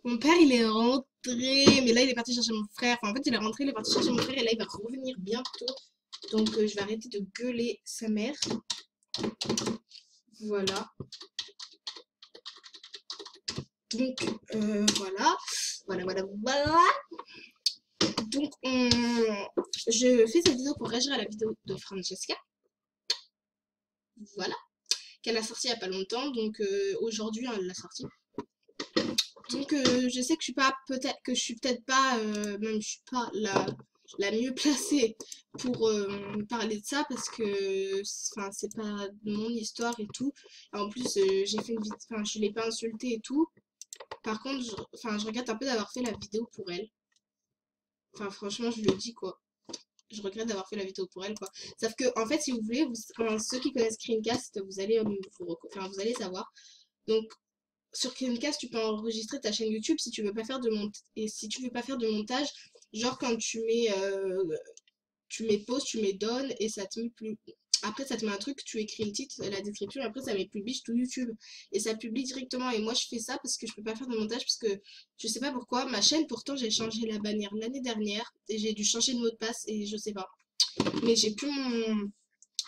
Mon père, il est rentré, mais là, il est parti chercher mon frère. Enfin, en fait, il est rentré, il est parti chercher mon frère et là, il va revenir bientôt. Donc, je vais arrêter de gueuler sa mère. Voilà. Donc, voilà. Voilà. Donc, je fais cette vidéo pour réagir à la vidéo de Francesca. Voilà. Qu'elle a sorti il n'y a pas longtemps. Donc, aujourd'hui, elle l'a sortie. Donc je sais que je suis pas peut-être que je suis peut-être pas même je suis pas la mieux placée pour parler de ça parce que enfin c'est pas mon histoire et tout. En plus j'ai fait une vidéo enfin je l'ai pas insultée et tout. Par contre enfin je regrette un peu d'avoir fait la vidéo pour elle. Enfin franchement je le dis quoi. Je regrette d'avoir fait la vidéo pour elle quoi. Sauf que en fait si vous voulez enfin, ceux qui connaissent Screencast vous allez enfin, vous allez savoir. Donc sur Chromecast, tu peux enregistrer ta chaîne YouTube si tu veux pas faire de et si tu veux pas faire de montage, genre quand tu mets pause, tu mets donne et ça te met plus. Après, ça te met un truc, tu écris le titre, la description, et après, ça met publish tout YouTube. Et ça publie directement. Et moi, je fais ça parce que je peux pas faire de montage, parce que je sais pas pourquoi. Ma chaîne, pourtant, j'ai changé la bannière l'année dernière, et j'ai dû changer de mot de passe, et je sais pas. Mais j'ai plus mon.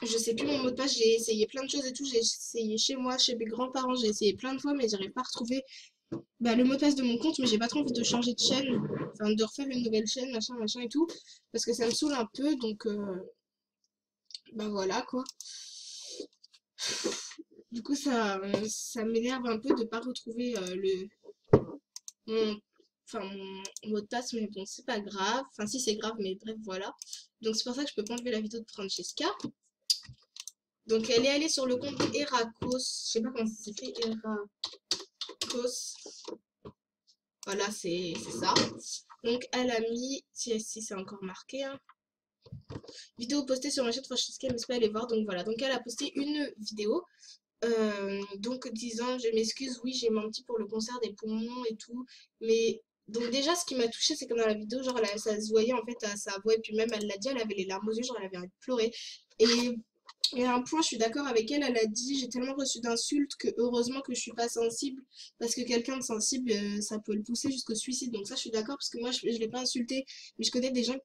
Je sais plus mon mot de passe, j'ai essayé plein de choses et tout, j'ai essayé chez moi, chez mes grands-parents, j'ai essayé plein de fois, mais j'arrive pas à retrouver bah, le mot de passe de mon compte, mais j'ai pas trop envie de changer de chaîne, enfin de refaire une nouvelle chaîne, machin, machin et tout, parce que ça me saoule un peu, donc bah voilà quoi. Du coup, ça m'énerve un peu de pas retrouver mon, mon mot de passe, mais bon, c'est pas grave. Enfin, si, c'est grave, mais bref, voilà. Donc, c'est pour ça que je peux pas enlever la vidéo de Francesca. Donc, elle est allée sur le compte Eracos. Je sais pas comment ça s'écrit, Eracos. Voilà, c'est ça. Donc, elle a mis, si c'est encore marqué, hein, vidéo postée sur ma chaîne Francesca, mais pas aller voir. Donc, voilà. Donc, elle a posté une vidéo. Donc, disant, je m'excuse, oui, j'ai menti pour le concert des poumons et tout. Mais, donc, déjà, ce qui m'a touchée, c'est que dans la vidéo, genre, ça se voyait en fait à sa voix. Et puis, même, elle l'a dit, elle avait les larmes aux yeux, genre, elle avait envie de pleurer. Et à un point, je suis d'accord avec elle, elle a dit, j'ai tellement reçu d'insultes que heureusement que je suis pas sensible, parce que quelqu'un de sensible, ça peut le pousser jusqu'au suicide. Donc ça, je suis d'accord, parce que moi, je l'ai pas insulté, mais je connais des gens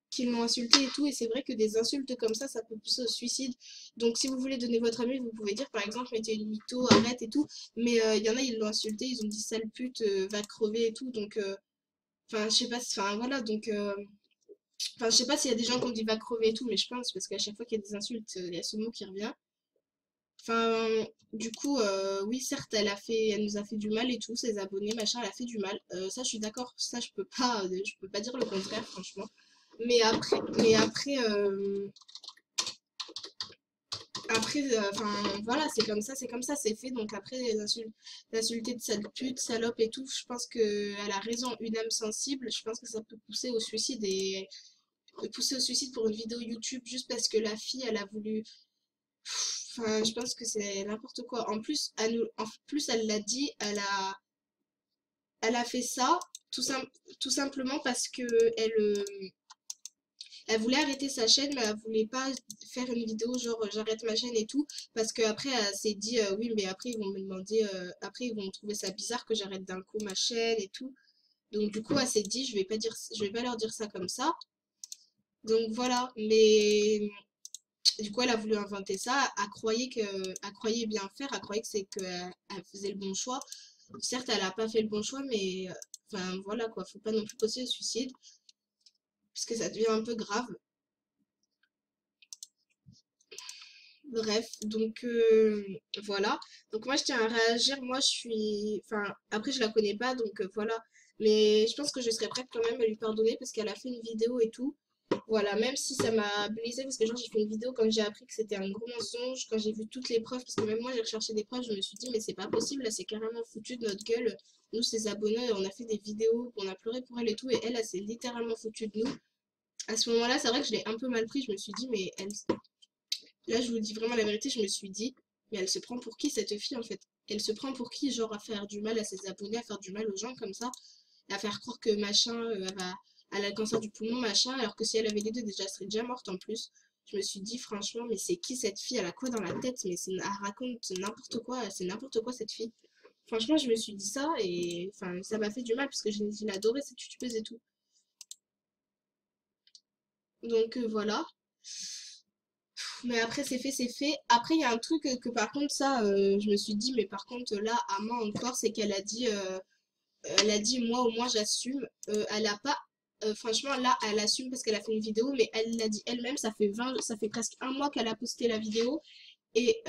qui l'ont insulté et tout, et c'est vrai que des insultes comme ça peut pousser au suicide. Donc si vous voulez donner votre avis, vous pouvez dire, par exemple, mettez une mytho, arrête et tout, mais il y en a, ils l'ont insulté, ils ont dit sale pute, va crever et tout, donc, enfin, je sais pas, enfin, voilà, donc... Enfin, je sais pas s'il y a des gens qui ont dit va crever et tout, mais je pense, parce qu'à chaque fois qu'il y a des insultes, il y a ce mot qui revient. Enfin, du coup, oui, certes, elle nous a fait du mal et tout, ses abonnés, machin, elle a fait du mal. Ça, je suis d'accord, ça, je peux pas dire le contraire, franchement. Mais enfin, voilà, c'est comme ça, c'est fait. Donc après, d'insulter de sale pute, salope et tout, je pense qu'elle a raison, une âme sensible, je pense que ça peut pousser au suicide et pousser au suicide pour une vidéo YouTube juste parce que la fille, elle a voulu. Enfin, je pense que c'est n'importe quoi. En plus, elle l'a dit, elle a fait ça tout simplement parce que elle voulait arrêter sa chaîne, mais elle voulait pas faire une vidéo genre j'arrête ma chaîne et tout, parce qu'après elle s'est dit oui, mais après ils vont me demander, après ils vont trouver ça bizarre que j'arrête d'un coup ma chaîne et tout. Donc du coup, elle s'est dit je vais pas leur dire ça comme ça. Donc voilà, mais du coup, elle a voulu inventer ça. Elle croyait bien faire. Elle croyait qu'elle faisait le bon choix. Certes, elle n'a pas fait le bon choix, mais enfin voilà quoi. Faut pas non plus pousser au suicide parce que ça devient un peu grave. Bref, donc voilà. Donc moi, je tiens à réagir. Moi, je suis. Enfin, après, je la connais pas, donc voilà. Mais je pense que je serais prête quand même à lui pardonner parce qu'elle a fait une vidéo et tout. Voilà, même si ça m'a blessée, parce que genre j'ai fait une vidéo quand j'ai appris que c'était un gros mensonge, quand j'ai vu toutes les preuves, parce que même moi j'ai recherché des preuves, je me suis dit mais c'est pas possible, là c'est carrément foutu de notre gueule. Nous, ses abonnés, on a fait des vidéos, on a pleuré pour elle et tout, et elle s'est littéralement foutue de nous. À ce moment-là, c'est vrai que je l'ai un peu mal pris, je me suis dit mais elle... Là je vous dis vraiment la vérité, je me suis dit mais elle se prend pour qui cette fille en fait? Elle se prend pour qui genre à faire du mal à ses abonnés, à faire du mal aux gens comme ça? À faire croire que machin, elle a le cancer du poumon, machin, alors que si elle avait les deux, déjà, elle serait déjà morte en plus. Je me suis dit, franchement, mais c'est qui cette fille? Elle a quoi dans la tête? Mais elle raconte n'importe quoi, c'est n'importe quoi cette fille. Franchement, je me suis dit ça et enfin, ça m'a fait du mal parce que j'ai adoré cette youtubeuse et tout. Donc voilà. Mais après, c'est fait, c'est fait. Après, il y a un truc que par contre, ça, je me suis dit, mais par contre, là, à moi encore, c'est qu'elle a dit, moi au moins j'assume. Elle a pas, franchement, là, elle assume parce qu'elle a fait une vidéo, mais elle l'a dit elle-même, ça fait presque un mois qu'elle a posté la vidéo. Et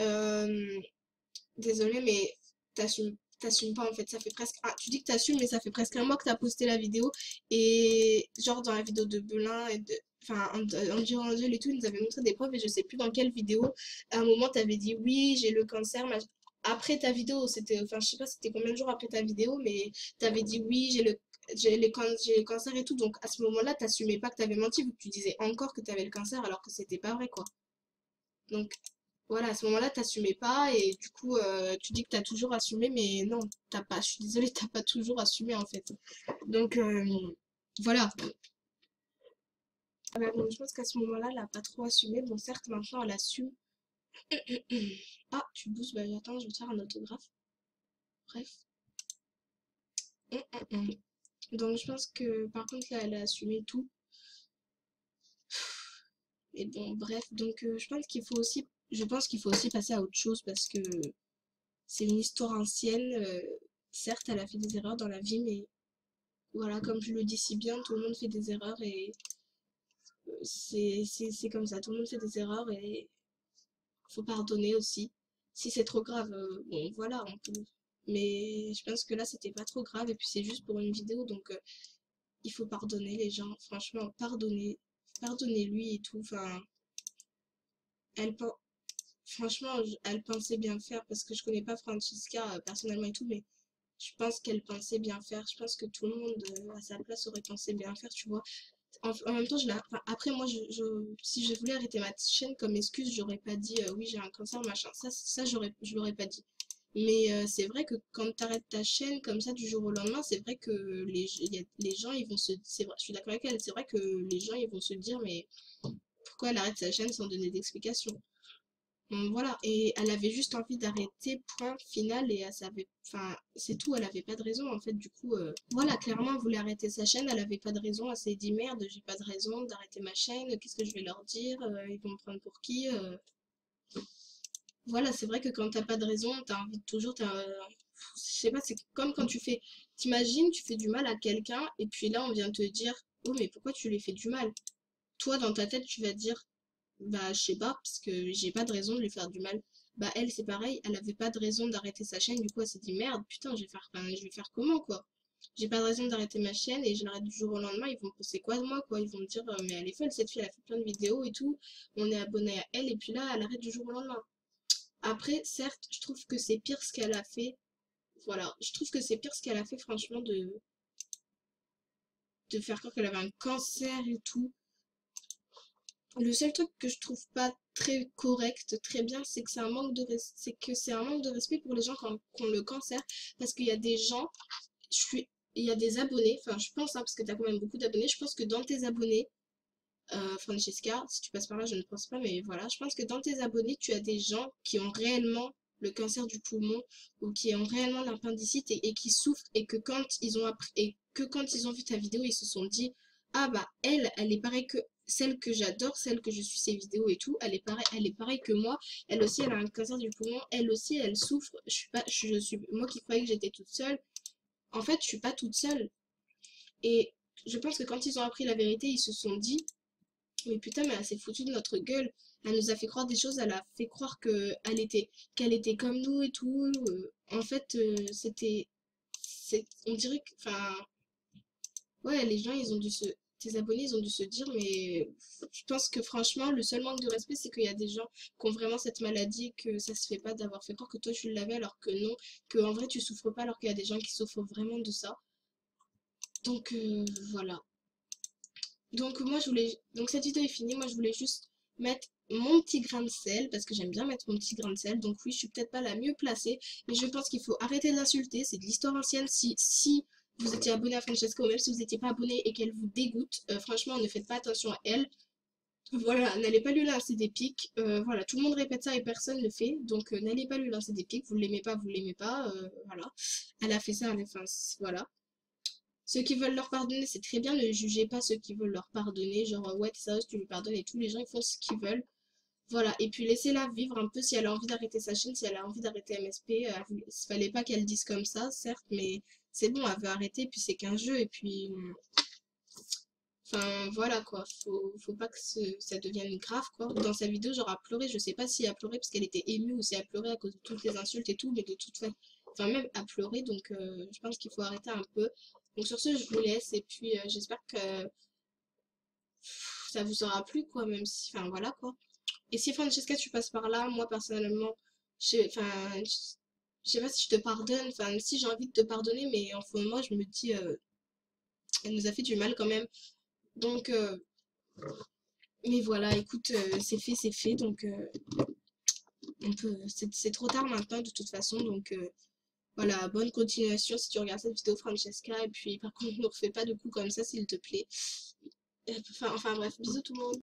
désolée, mais t'assumes pas en fait. Ça fait presque, tu dis que t'assumes, mais ça fait presque un mois que t'as posté la vidéo. Et genre dans la vidéo de Belin et de, enfin, Angel et tout, ils nous avaient montré des preuves et je sais plus dans quelle vidéo. À un moment, t'avais dit oui, j'ai le cancer. Après ta vidéo, c'était, enfin, je sais pas c'était combien de jours après ta vidéo, mais t'avais dit oui, j'ai le cancer et tout. Donc à ce moment-là, t'assumais pas que t'avais menti, vu que tu disais encore que t'avais le cancer alors que c'était pas vrai, quoi. Donc voilà, à ce moment-là, t'assumais pas et du coup, tu dis que t'as toujours assumé, mais non, t'as pas. Je suis désolée, t'as pas toujours assumé en fait. Donc voilà. Ah bah, bon, je pense qu'à ce moment-là, elle a pas trop assumé. Bon, certes, maintenant, elle assume. Ah, tu bouges, bah attends, je vais te faire un autographe. Bref. Donc je pense que par contre, là, elle a assumé tout. Et bon, bref, donc je pense qu'il faut aussi passer à autre chose parce que c'est une histoire ancienne. Certes, elle a fait des erreurs dans la vie, mais voilà, comme je le dis si bien, tout le monde fait des erreurs et c'est comme ça, tout le monde fait des erreurs et faut pardonner aussi. Si c'est trop grave, bon voilà, on peut. Mais je pense que là, c'était pas trop grave et puis c'est juste pour une vidéo, donc il faut pardonner les gens. Franchement, pardonnez-lui et tout. Enfin, elle, pen- franchement, elle pensait bien faire parce que je connais pas Francisca personnellement et tout, mais je pense qu'elle pensait bien faire. Je pense que tout le monde à sa place aurait pensé bien faire, tu vois. En même temps, enfin, après, moi, si je voulais arrêter ma chaîne comme excuse, j'aurais pas dit oui, j'ai un cancer, machin. Ça je l'aurais pas dit. Mais c'est vrai que quand tu arrêtes ta chaîne comme ça du jour au lendemain, c'est vrai que les gens, ils vont se. C'est vrai, je suis d'accord avec elle, c'est vrai que les gens, ils vont se dire, mais pourquoi elle arrête sa chaîne sans donner d'explication? Voilà, et elle avait juste envie d'arrêter, point final, et elle savait, enfin, c'est tout, elle avait pas de raison, en fait, du coup, voilà, clairement, elle voulait arrêter sa chaîne, elle avait pas de raison, elle s'est dit, merde, j'ai pas de raison d'arrêter ma chaîne, qu'est-ce que je vais leur dire, ils vont me prendre pour qui, voilà, c'est vrai que quand t'as pas de raison, t'as envie de toujours, je sais pas, c'est comme quand t'imagines, tu fais du mal à quelqu'un, et puis là, on vient te dire, oh, mais pourquoi tu lui fais du mal? Toi, dans ta tête, tu vas dire, bah, je sais pas, parce que j'ai pas de raison de lui faire du mal. Bah, elle, c'est pareil, elle avait pas de raison d'arrêter sa chaîne, du coup, elle s'est dit, merde, putain, enfin, je vais faire comment, quoi? J'ai pas de raison d'arrêter ma chaîne et je l'arrête du jour au lendemain, ils vont penser quoi de moi, quoi? Ils vont me dire, mais elle est folle, cette fille, elle a fait plein de vidéos et tout, on est abonné à elle, et puis là, elle arrête du jour au lendemain. Après, certes, je trouve que c'est pire ce qu'elle a fait. Voilà, je trouve que c'est pire ce qu'elle a fait, franchement, de faire croire qu'elle avait un cancer et tout. Le seul truc que je trouve pas très correct, très bien, c'est que c'est un manque de respect pour les gens qui ont le cancer, parce qu'il y a des gens, il y a des abonnés, enfin je pense, hein, parce que tu as quand même beaucoup d'abonnés, je pense que dans tes abonnés, Francesca, si tu passes par là, je ne pense pas, mais voilà, je pense que dans tes abonnés, tu as des gens qui ont réellement le cancer du poumon ou qui ont réellement l'appendicite et qui souffrent et que quand ils ont appris et que quand ils ont vu ta vidéo, ils se sont dit ah bah elle est pareille que celle que j'adore, celle que je suis ses vidéos et tout, elle est pareille que moi, elle aussi elle a un cancer du poumon, elle aussi elle souffre, je suis pas je suis moi qui croyais que j'étais toute seule, en fait je suis pas toute seule et je pense que quand ils ont appris la vérité, ils se sont dit mais putain, mais elle s'est foutue de notre gueule. Elle nous a fait croire des choses, elle a fait croire qu'elle était comme nous et tout. En fait, on dirait que, enfin, ouais, les gens, tes abonnés, ils ont dû se dire, mais je pense que franchement, le seul manque de respect, c'est qu'il y a des gens qui ont vraiment cette maladie, que ça se fait pas d'avoir fait croire que toi tu l'avais alors que non, que en vrai tu souffres pas alors qu'il y a des gens qui souffrent vraiment de ça. Donc voilà. Donc cette vidéo est finie, moi je voulais juste mettre mon petit grain de sel, parce que j'aime bien mettre mon petit grain de sel, donc oui, je suis peut-être pas la mieux placée, mais je pense qu'il faut arrêter de l'insulter, c'est de l'histoire ancienne, si vous étiez abonné à Francesca, ou même si vous n'étiez pas abonné et qu'elle vous dégoûte, franchement, ne faites pas attention à elle, Voilà, n'allez pas lui lancer des pics. Voilà, tout le monde répète ça et personne ne le fait. Donc n'allez pas lui lancer des pics. Vous l'aimez pas, vous l'aimez pas. Voilà. Elle a fait ça, enfin, voilà. Ceux qui veulent leur pardonner, c'est très bien. Ne jugez pas ceux qui veulent leur pardonner. Genre, ouais, t'es sérieuse, tu lui pardonnes et tous les gens, ils font ce qu'ils veulent. Voilà. Et puis laissez-la vivre un peu si elle a envie d'arrêter sa chaîne, si elle a envie d'arrêter MSP. Il fallait pas qu'elle dise comme ça, certes, mais c'est bon, elle veut arrêter. Puis c'est qu'un jeu. Et puis, enfin, voilà quoi. Faut pas que ça devienne grave quoi. Dans sa vidéo, genre, à pleurer. Je sais pas si elle a pleuré parce qu'elle était émue ou si elle a pleuré à cause de toutes les insultes et tout, mais de toute façon. Enfin, même à pleurer. Donc, je pense qu'il faut arrêter un peu. Donc sur ce, je vous laisse et puis j'espère que ça vous aura plu, quoi, même si, enfin voilà, quoi. Et si Francesca, tu passes par là, moi personnellement, je sais pas si je te pardonne, enfin si j'ai envie de te pardonner, mais en fond, moi je me dis, elle nous a fait du mal quand même. Donc, mais voilà, écoute, c'est fait, donc c'est trop tard maintenant de toute façon, donc voilà, bonne continuation si tu regardes cette vidéo, Francesca, et puis par contre, ne refais pas de coups comme ça, s'il te plaît. Enfin bref, bisous tout le monde.